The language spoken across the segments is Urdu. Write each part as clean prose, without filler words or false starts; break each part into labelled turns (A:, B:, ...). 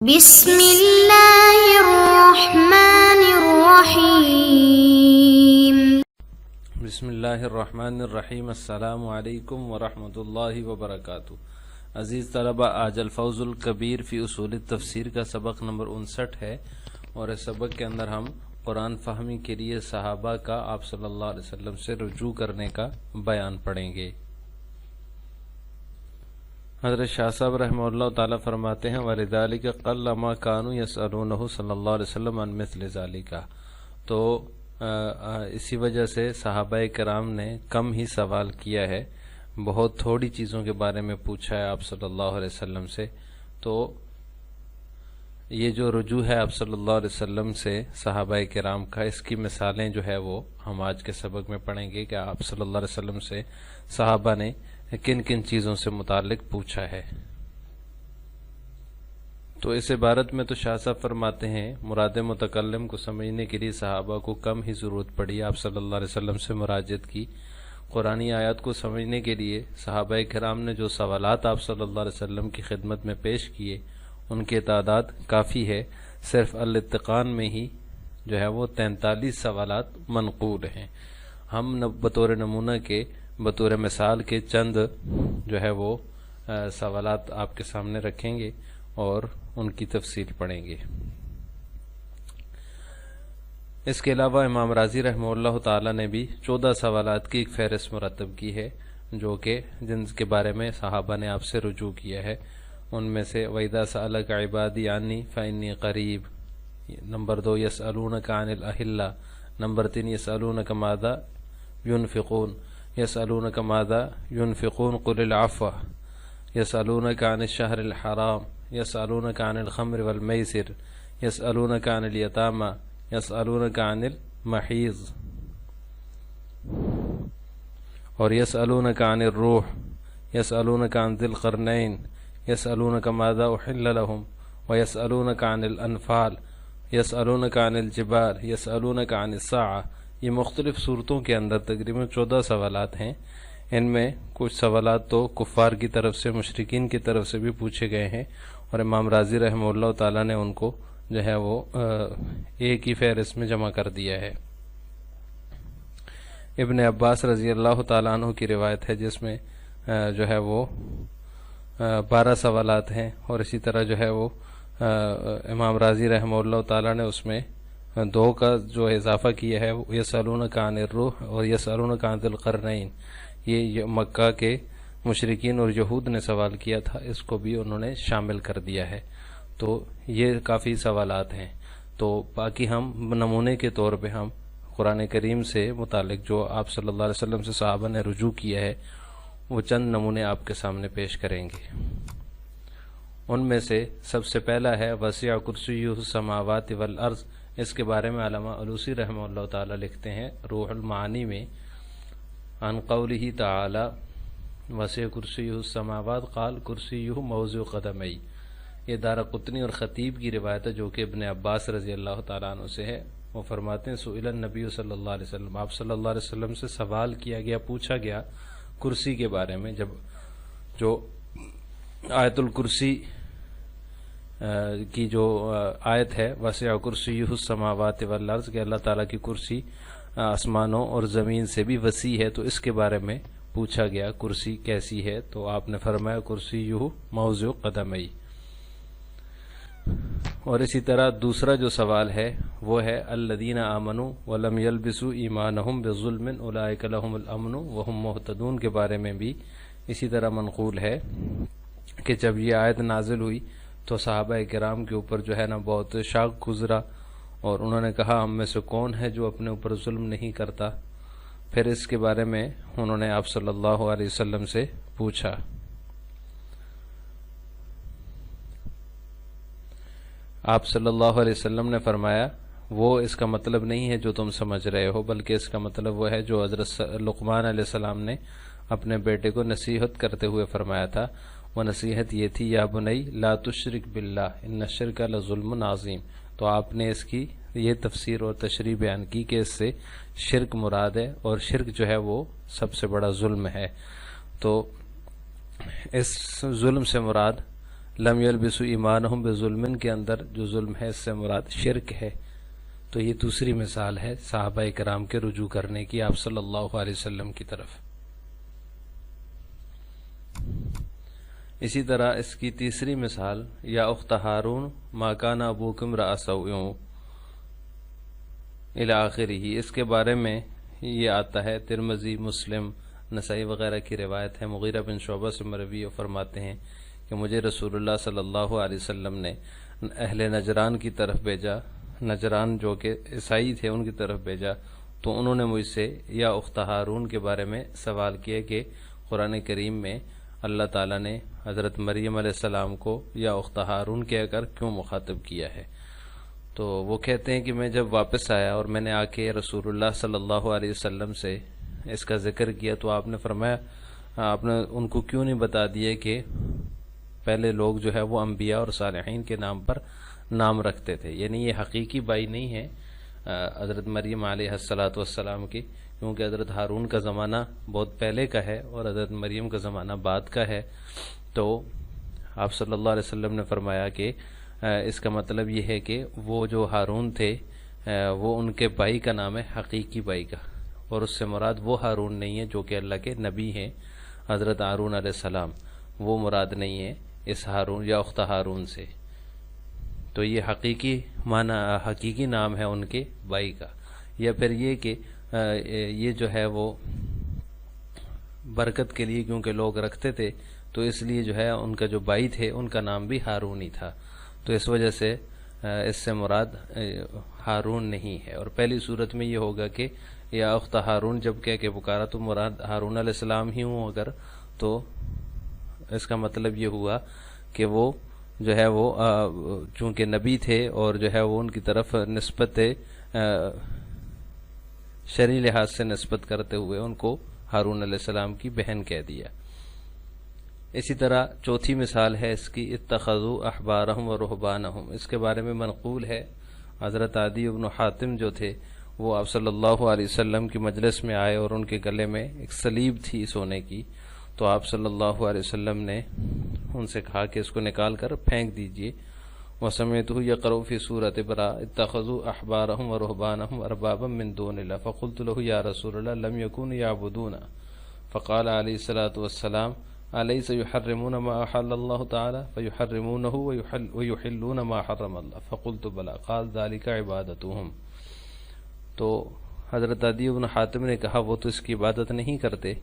A: بسم اللہ الرحمن الرحیم۔
B: بسم اللہ الرحمن الرحیم۔ السلام علیکم ورحمۃ اللہ وبرکاتہ۔ عزیز طلبہ، آج الفوز الکبیر فی اصول التفسیر کا سبق نمبر 59 ہے، اور اس سبق کے اندر ہم قرآن فہمی کے لیے صحابہ کا آپ صلی اللہ علیہ وسلم سے رجوع کرنے کا بیان پڑھیں گے۔ حضرت شاہ صاحب رحمہ اللہ تعالیٰ فرماتے ہیں وَلِذَلِكَ قَلَّ مَا كَانُوا يَسْأَلُونَهُ صلی اللہ علیہ وسلم عن مثل ذَلِكَ۔ تو اسی وجہ سے صحابہ کرام نے کم ہی سوال کیا ہے، بہت تھوڑی چیزوں کے بارے میں پوچھا ہے آپ صلی اللہ علیہ وسلم سے۔ تو یہ جو رجوع ہے آپ صلی اللہ علیہ وسلم سے صحابہ کرام کا، اس کی مثالیں جو ہے وہ ہم آج کے سبق میں پڑھیں گے کہ آپ صلی اللہ علیہ وسلم سے صحابہ نے کن کن چیزوں سے متعلق پوچھا ہے۔ تو اس عبارت میں تو شاہ صاحب فرماتے ہیں مراد متکلم کو سمجھنے کے لیے صحابہ کو کم ہی ضرورت پڑی، آپ صلی اللہ علیہ وسلم سے مراجعت کی۔ قرآنی آیات کو سمجھنے کے لیے صحابہ کرام نے جو سوالات آپ صلی اللہ علیہ وسلم کی خدمت میں پیش کیے، ان کی تعداد کافی ہے۔ صرف الاتقان میں ہی جو ہے وہ 43 سوالات منقول ہیں۔ ہم بطور نمونہ کے، بطور مثال کے چند جو ہے وہ سوالات آپ کے سامنے رکھیں گے اور ان کی تفصیل پڑھیں گے۔ اس کے علاوہ امام راضی رحمہ اللہ تعالی نے بھی 14 سوالات کی ایک فہرست مرتب کی ہے، جو کہ جن کے بارے میں صحابہ نے آپ سے رجوع کیا ہے۔ ان میں سے وَإِذَا سَأَلَكَ عِبَادِي عَنِّي فَإِنِّي قَرِيبٌ، نمبر 2 يَسْأَلُونَكَ عَنِ الْأَهِلَّةِ، نمبر 3 يَسْأَلُونَكَ ماذا يُنْفِقُونَ، يسألونك ماذا ينفقون قل العفو، يسألونك عن الشهر الحرام، يسألونك عن الخمر والميسر، يسألونك عن اليتامى، يسألونك عن المحيض، اور يسألونك عن الروح، يسألونك عن ذي القرنين، يسألونك ماذا أحل لهم، ويسألونك عن الأنفال، يسألونك عن الجبال، يسألونك عن الساعة۔ یہ مختلف صورتوں کے اندر تقریباً 14 سوالات ہیں۔ ان میں کچھ سوالات تو کفار کی طرف سے، مشرکین کی طرف سے بھی پوچھے گئے ہیں، اور امام راضی رحمہ اللہ تعالیٰ نے ان کو جو ہے وہ ایک ہی فہرست میں جمع کر دیا ہے۔ ابن عباس رضی اللہ تعالیٰ عنہ کی روایت ہے جس میں جو ہے وہ 12 سوالات ہیں، اور اسی طرح جو ہے وہ امام راضی رحمہ اللہ تعالیٰ نے اس میں 2 کا جو اضافہ کیا ہے، یسألونک عن الروح اور یسألونک عن ذی القرنین۔ یہ مکہ کے مشرکین اور یہود نے سوال کیا تھا، اس کو بھی انہوں نے شامل کر دیا ہے۔ تو یہ کافی سوالات ہیں۔ تو باقی ہم نمونے کے طور پہ ہم قرآن کریم سے متعلق جو آپ صلی اللہ علیہ وسلم سے صحابہ نے رجوع کیا ہے، وہ چند نمونے آپ کے سامنے پیش کریں گے۔ ان میں سے سب سے پہلا ہے وسع کرسیہ السماوات والارض۔ اس کے بارے میں علامہ علوسی رحمہ اللہ تعالی لکھتے ہیں روح المعانی میں، عن قولہ تعالی وسع کرسیہ السماوات قال کرسیہ موضع قدمی۔ یہ دارقطنی اور خطیب کی روایت ہے جو کہ ابن عباس رضی اللہ تعالیٰ عنہ سے ہے۔ وہ فرماتے ہیں سئل النبی صلی اللہ علیہ وسلم، آپ صلی اللہ علیہ وسلم سے سوال کیا گیا، پوچھا گیا کرسی کے بارے میں۔ جب جو آیت الکرسی کی جو آیت ہے وسع کرسیہ السماوات والارض، کہ اللہ تعالیٰ کی کرسی آسمانوں اور زمین سے بھی وسیع ہے، تو اس کے بارے میں پوچھا گیا کرسی کیسی ہے، تو آپ نے فرمایا کرسیہ موضع قدمی۔ اور اسی طرح دوسرا جو سوال ہے وہ ہے الذین آمنوا ولم یلبسوا ایمانہم بظلم اولئک لہم الامن وہم مہتدون کے بارے میں بھی اسی طرح منقول ہے کہ جب یہ آیت نازل ہوئی تو صحابہ کرام کے اوپر جو ہے نا بہت شاق گزرا، اور انہوں نے کہا ہم میں سے کون ہے جو اپنے اوپر ظلم نہیں کرتا۔ پھر اس کے بارے میں انہوں نے آپ صلی اللہ علیہ وسلم سے پوچھا۔ آپ صلی اللہ علیہ وسلم نے فرمایا وہ اس کا مطلب نہیں ہے جو تم سمجھ رہے ہو، بلکہ اس کا مطلب وہ ہے جو حضرت لقمان علیہ السلام نے اپنے بیٹے کو نصیحت کرتے ہوئے فرمایا تھا۔ وہ نصیحت یہ تھی یا بنی لا تشرک باللہ ان الشرک لظلم عظیم۔ تو آپ نے اس کی یہ تفسیر اور تشریح بیان کی کہ اس سے شرک مراد ہے، اور شرک جو ہے وہ سب سے بڑا ظلم ہے۔ تو اس ظلم سے مراد لم یلبسوا ایمانہم بظلم کے اندر جو ظلم ہے اس سے مراد شرک ہے. تو یہ دوسری مثال ہے صحابہ کرام کے رجوع کرنے کی آپ صلی اللہ علیہ وسلم کی طرف. اسی طرح اس کی تیسری مثال یا اخت ہارون ما کان ابوکم امرأ سوء الی آخرہ، اس کے بارے میں یہ آتا ہے ترمذی، مسلم، نسائی وغیرہ کی روایت ہے. مغیرہ بن شعبہ سے مروی فرماتے ہیں کہ مجھے رسول اللہ صلی اللہ علیہ وسلم نے اہل نجران کی طرف بھیجا، نجران جو کہ عیسائی تھے ان کی طرف بھیجا، تو انہوں نے مجھ سے یا اخت ہارون کے بارے میں سوال کیا کہ قرآن کریم میں اللہ تعالیٰ نے حضرت مریم علیہ السلام کو یا اخت ہارون کہہ کر کیوں مخاطب کیا ہے. تو وہ کہتے ہیں کہ میں جب واپس آیا اور میں نے آ کے رسول اللہ صلی اللہ علیہ وسلم سے اس کا ذکر کیا تو آپ نے فرمایا آپ نے ان کو کیوں نہیں بتا دیا کہ پہلے لوگ جو ہے وہ انبیاء اور صالحین کے نام پر نام رکھتے تھے. یعنی یہ حقیقی بائی نہیں ہے حضرت مریم علیہ السلام کی، کیونکہ حضرت ہارون کا زمانہ بہت پہلے کا ہے اور حضرت مریم کا زمانہ بعد کا ہے. تو آپ صلی اللہ علیہ وسلم نے فرمایا کہ اس کا مطلب یہ ہے کہ وہ جو ہارون تھے وہ ان کے بھائی کا نام ہے، حقیقی بھائی کا، اور اس سے مراد وہ ہارون نہیں ہے جو کہ اللہ کے نبی ہیں حضرت ہارون علیہ السلام، وہ مراد نہیں ہے اس ہارون یا اخت ہارون سے. تو یہ حقیقی نام ہے ان کے بھائی کا. یا پھر یہ کہ یہ جو ہے وہ برکت کے لیے کیونکہ لوگ رکھتے تھے تو اس لیے جو ہے ان کا جو بھائی تھے ان کا نام بھی ہارون ہی تھا، تو اس وجہ سے اس سے مراد ہارون نہیں ہے. اور پہلی صورت میں یہ ہوگا کہ یا اخت ہارون جب کہہ کے پکارا تو مراد ہارون علیہ السلام ہی ہوں اگر، تو اس کا مطلب یہ ہوا کہ وہ جو ہے وہ چونکہ نبی تھے اور جو ہے وہ ان کی طرف نسبت شرعی لحاظ سے نسبت کرتے ہوئے ان کو ہارون علیہ السلام کی بہن کہہ دیا. اسی طرح چوتھی مثال ہے اس کی اتخذوا احبارہم و رہبانہم، اس کے بارے میں منقول ہے حضرت عدی بن حاتم جو تھے وہ آپ صلی اللہ علیہ وسلم کی مجلس میں آئے اور ان کے گلے میں ایک صلیب تھی سونے کی، تو آپ صلی اللہ علیہ وسلم نے ان سے کہا کہ اس کو نکال کر پھینک دیجئے. وَسَمِعْتُهُ يَقْرَأُ فِي سُورَةِ بَرَاءَةٍ اتَّخَذُوا أَحْبَارَهُمْ وَرُهْبَانَهُمْ أَرْبَابًا مِّن دُونِ اللَّهِ فَقُلْتُ لَهُ يَا رَسُولَ اللَّهِ لَمْ يَكُونُوا يَعْبُدُونَ فَقَالَ عَلَيْهِ الصَّلَاةُ وَالسَّلَامُ أَلَيْسَ يُحَرِّمُونَ مَا أَحَلَّ اللَّهُ تَعَالَى فَيُحَرِّمُونَهُ وَيُحِلُّونَ مَا حَرَّمَ اللَّهُ فَقُلْتُ بَلَى قَالَ ذَلِكَ عِبَادَتُهُمْ. تو حضرت عدی بن حاتم نے کہا وہ تو اس کی عبادت نہیں کرتے.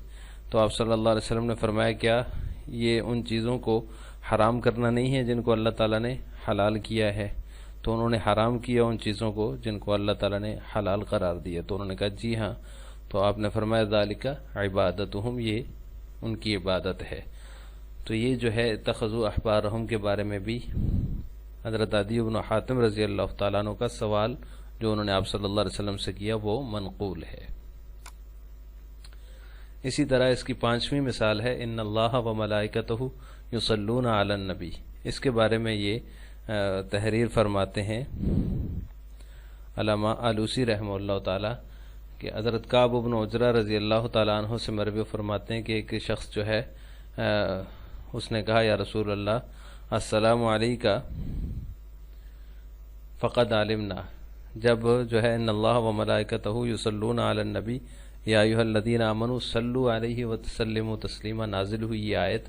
B: تو آپ صلی اللہ علیہ وسلم نے فرمایا کیا یہ ان چیزوں کو حرام کرنا نہیں ہے جن کو اللہ تعالیٰ نے حلال کیا ہے؟ تو انہوں نے حرام کیا ان چیزوں کو جن کو اللہ تعالیٰ نے حلال قرار دیا. تو انہوں نے کہا جی ہاں. تو آپ نے فرمایا ذالک عبادتہم، یہ ان کی عبادت ہے. تو یہ جو ہے اتخذوا احبارہم کے بارے میں بھی حضرت عدی بن حاتم رضی اللہ تعالیٰ عنہ کا سوال جو انہوں نے آپ صلی اللہ علیہ وسلم سے کیا وہ منقول ہے. اسی طرح اس کی پانچویں مثال ہے ان اللہ و ملائکتہ یصلون علی النبی. اس کے بارے میں یہ تحریر فرماتے ہیں علامہ آلوسی رحمہ اللہ تعالی کہ حضرت کعب بن عجرہ رضی اللہ تعالیٰ عنہ سے مروی فرماتے ہیں کہ ایک شخص جو ہے اس نے کہا یا رسول اللہ السلام علیکہ فقد علمنا. جب جو ہے ان اللہ و ملائکتہ یصلون علی النبی یا ایھا الذین آمنوا صلوا علیہ وسلموا تسلیما نازل ہوئی یہ آیت.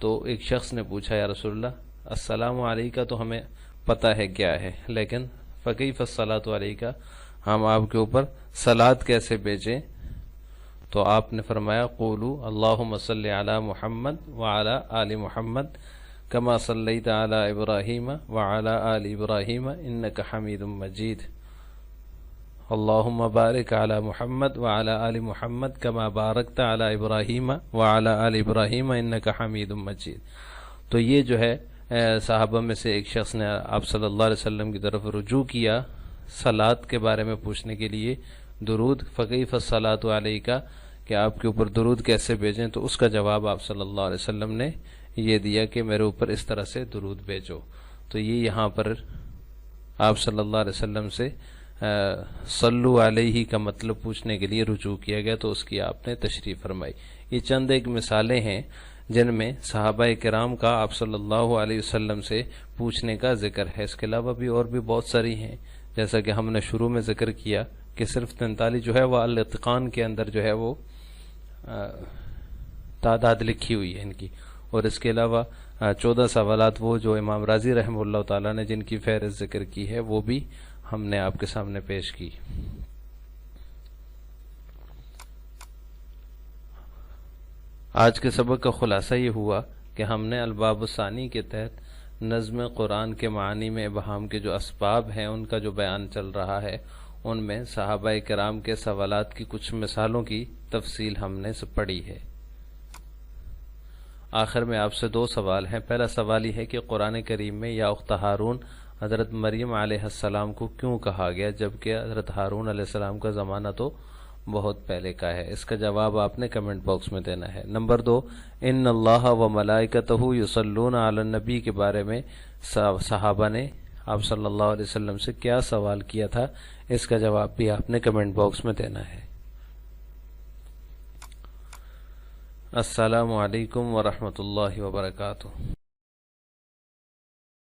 B: تو ایک شخص نے پوچھا یا رسول اللہ السلام علیکہ تو ہمیں پتہ ہے کیا ہے، لیکن فکیف الصلاۃ علیکہ، ہم آپ کے اوپر صلاۃ کیسے بھیجیں؟ تو آپ نے فرمایا قولوا اللہم صلی علی محمد وعلی آل محمد کما صلیت علی ابراہیم وعلی آل ابراہیم انک حمید مجید. اللہم بارک علی محمد وعلی آل محمد کما بارکت علی ابراہیم وعلی آل ابراہیم انک حمید مجید. تو یہ جو ہے صحابہ میں سے ایک شخص نے آپ صلی اللہ علیہ وسلم کی طرف رجوع کیا صلاۃ کے بارے میں پوچھنے کے لیے، درود فکیف الصلاۃ علیکہ کہ آپ کے اوپر درود کیسے بھیجیں. تو اس کا جواب آپ صلی اللہ علیہ وسلم نے یہ دیا کہ میرے اوپر اس طرح سے درود بھیجو. تو یہ یہاں پر آپ صلی اللہ علیہ وسلم سے صلو علیہ کا مطلب پوچھنے کے لیے رجوع کیا گیا، تو اس کی آپ نے تشریح فرمائی. یہ چند ایک مثالیں ہیں جن میں صحابہ کرام کا آپ صلی اللہ علیہ وسلم سے پوچھنے کا ذکر ہے۔ اس کے علاوہ بھی اور بھی بہت ساری ہیں، جیسا کہ ہم نے شروع میں ذکر کیا کہ صرف 43 جو ہے وہ الاتقان کے اندر جو ہے وہ تعداد لکھی ہوئی ہے ان کی، اور اس کے علاوہ 14 سوالات وہ جو امام راضی رحمہ اللہ تعالی نے جن کی فہرست ذکر کی ہے وہ بھی ہم نے آپ کے سامنے پیش کی۔ آج کے سبق کا خلاصہ یہ ہوا کہ ہم نے الباب الثانی کے تحت نظم قرآن کے معنی میں ابہام کے جو اسباب ہیں ان کا جو بیان چل رہا ہے، ان میں صحابہ کرام کے سوالات کی کچھ مثالوں کی تفصیل ہم نے پڑھی ہے۔ آخر میں آپ سے 2 سوال ہیں۔ پہلا سوال یہ ہے کہ قرآن کریم میں یا اخت ہارون حضرت مریم علیہ السلام کو کیوں کہا گیا، جبکہ حضرت ہارون علیہ السلام کا زمانہ تو بہت پہلے کا ہے؟ اس کا جواب آپ نے کمنٹ باکس میں دینا ہے۔ نمبر 2، ان اللہ و ملائکتہ یصلون علی النبی کے بارے میں صحابہ نے آپ صلی اللہ علیہ وسلم سے کیا سوال کیا تھا؟ اس کا جواب بھی آپ نے کمنٹ باکس میں دینا ہے۔ السلام علیکم ورحمۃ اللہ وبرکاتہ۔